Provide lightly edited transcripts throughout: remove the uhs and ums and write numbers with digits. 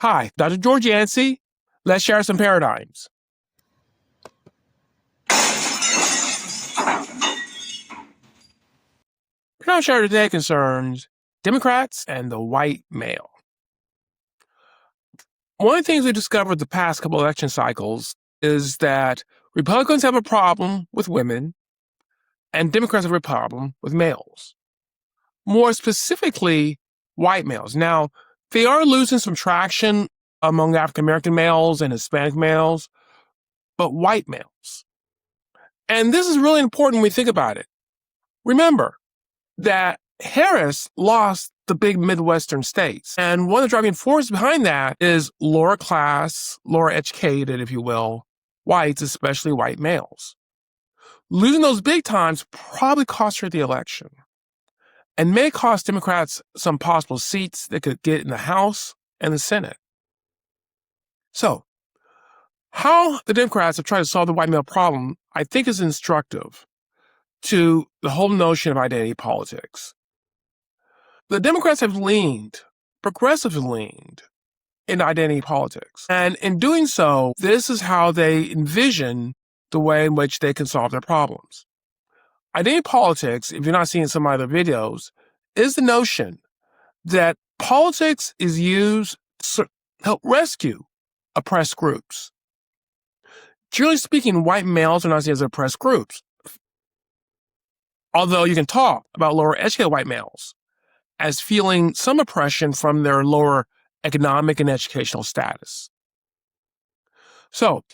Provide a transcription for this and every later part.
Hi, Dr. George Yancey. Let's share some paradigms. Paradigm share today concerns Democrats and the white male. One of the things we discovered the past couple election cycles is that Republicans have a problem with women and Democrats have a problem with males. More specifically, white males. Now, they are losing some traction among African American males and Hispanic males, but white males. And this is really important when we think about it. Remember that Harris lost the big Midwestern states. And one of the driving forces behind that is lower class, lower educated, if you will, whites, especially white males. Losing those big times probably cost her the election and may cost Democrats some possible seats they could get in the House and the Senate. So, how the Democrats have tried to solve the white male problem, I think, is instructive to the whole notion of identity politics. The Democrats have progressively leaned into identity politics. And in doing so, this is how they envision the way in which they can solve their problems. Identity politics, if you're not seeing some other videos, is the notion that politics is used to help rescue oppressed groups. Generally speaking, white males are not seen as oppressed groups. Although you can talk about lower educated white males as feeling some oppression from their lower economic and educational status. So,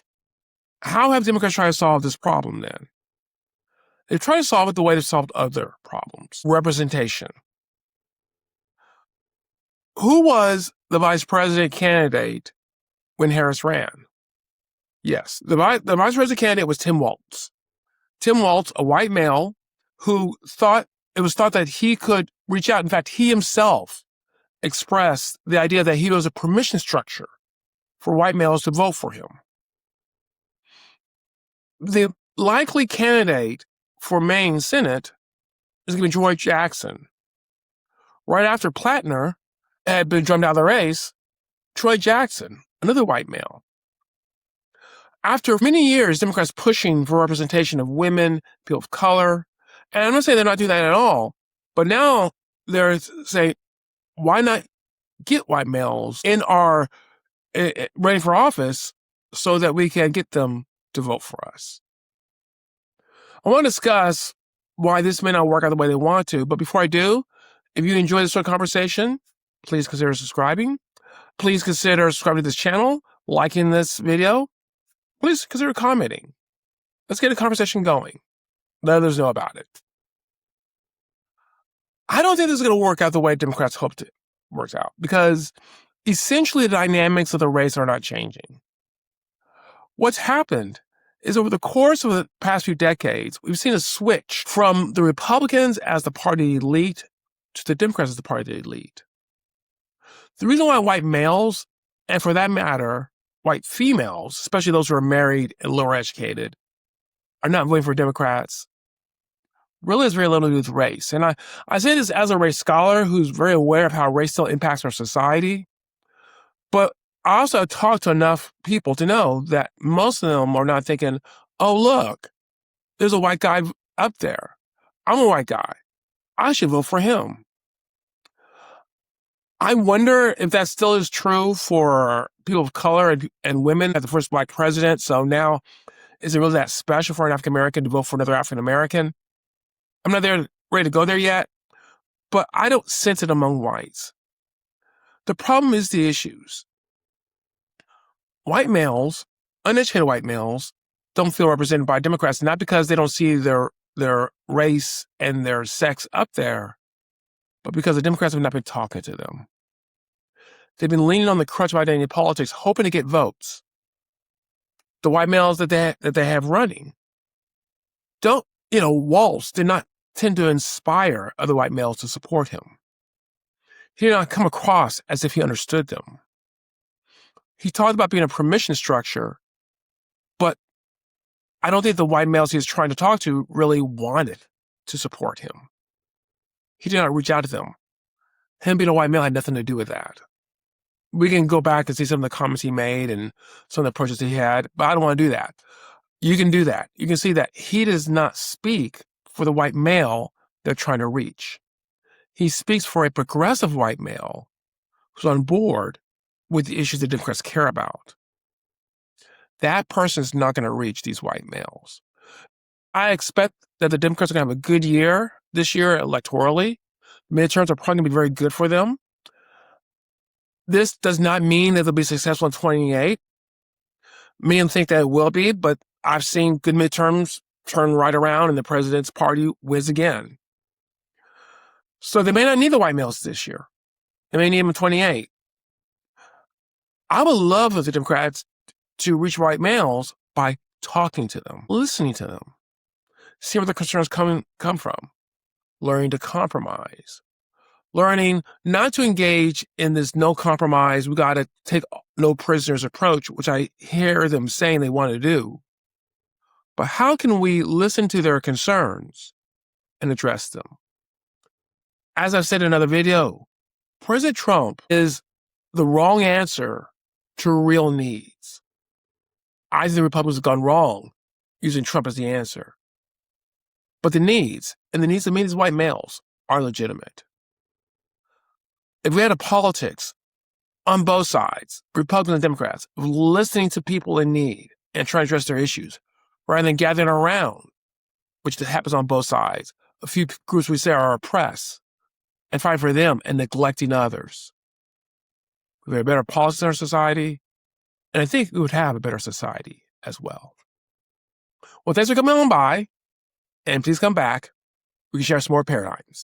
how have Democrats tried to solve this problem then? They've tried to solve it the way they've solved other problems: representation. Who was the vice president candidate when Harris ran? Yes, the vice president candidate was Tim Walz. Tim Walz, a white male who it was thought that he could reach out. In fact, he himself expressed the idea that he was a permission structure for white males to vote for him. The likely candidate for Maine Senate is going to be George Jackson. Right after Plattner had been drummed out of the race, Troy Jackson, another white male. After many years, Democrats pushing for representation of women, people of color, and I'm not saying they're not doing that at all, but now they're saying, why not get white males in our running for office so that we can get them to vote for us? I want to discuss why this may not work out the way they want to, but before I do, if you enjoy this sort of conversation, please consider subscribing. Please consider subscribing to this channel, liking this video. Please consider commenting. Let's get a conversation going. Let others know about it. I don't think this is going to work out the way Democrats hoped it works out, because essentially the dynamics of the race are not changing. What's happened is over the course of the past few decades, we've seen a switch from the Republicans as the party elite to the Democrats as the party elite. The reason why white males, and for that matter, white females, especially those who are married and lower educated, are not voting for Democrats really has very little to do with race. And I say this as a race scholar who's very aware of how race still impacts our society. But I also talk to enough people to know that most of them are not thinking, oh, look, there's a white guy up there. I'm a white guy. I should vote for him. I wonder if that still is true for people of color and women at the first black president. So now, is it really that special for an African American to vote for another African American? I'm not ready to go there yet, but I don't sense it among whites. The problem is the issues. White males, uneducated white males, don't feel represented by Democrats, not because they don't see their race and their sex up there, but because the Democrats have not been talking to them. They've been leaning on the crutch of identity politics, hoping to get votes. The white males that they have running Walz did not tend to inspire other white males to support him. He did not come across as if he understood them. He talked about being a permission structure, but I don't think the white males he was trying to talk to really wanted to support him. He did not reach out to them. Him being a white male had nothing to do with that. We can go back and see some of the comments he made and some of the approaches he had, but I don't want to do that. You can do that. You can see that he does not speak for the white male they're trying to reach. He speaks for a progressive white male who's on board with the issues that Democrats care about. That person is not going to reach these white males. I expect that the Democrats are going to have a good year this year electorally. Midterms are probably going to be very good for them. This does not mean that they'll be successful in 28. Many think that it will be, but I've seen good midterms turn right around and the president's party wins again. So they may not need the white males this year. They may need them in 28. I would love for the Democrats to reach white males by talking to them, listening to them, see where the concerns come from, learning to compromise, learning not to engage in this no compromise, we got to take no prisoners approach, which I hear them saying they want to do. But how can we listen to their concerns and address them? As I've said in another video, President Trump is the wrong answer to real needs. I think the Republicans have gone wrong using Trump as the answer. But the needs, and the needs of many white males, are legitimate. If we had a politics on both sides, Republicans and Democrats, listening to people in need and trying to address their issues, rather than gathering around, which happens on both sides, a few groups we say are oppressed, and fighting for them and neglecting others. We have a better politics in our society, and I think we would have a better society as well. Well, thanks for coming on by, and please come back. We can share some more paradigms.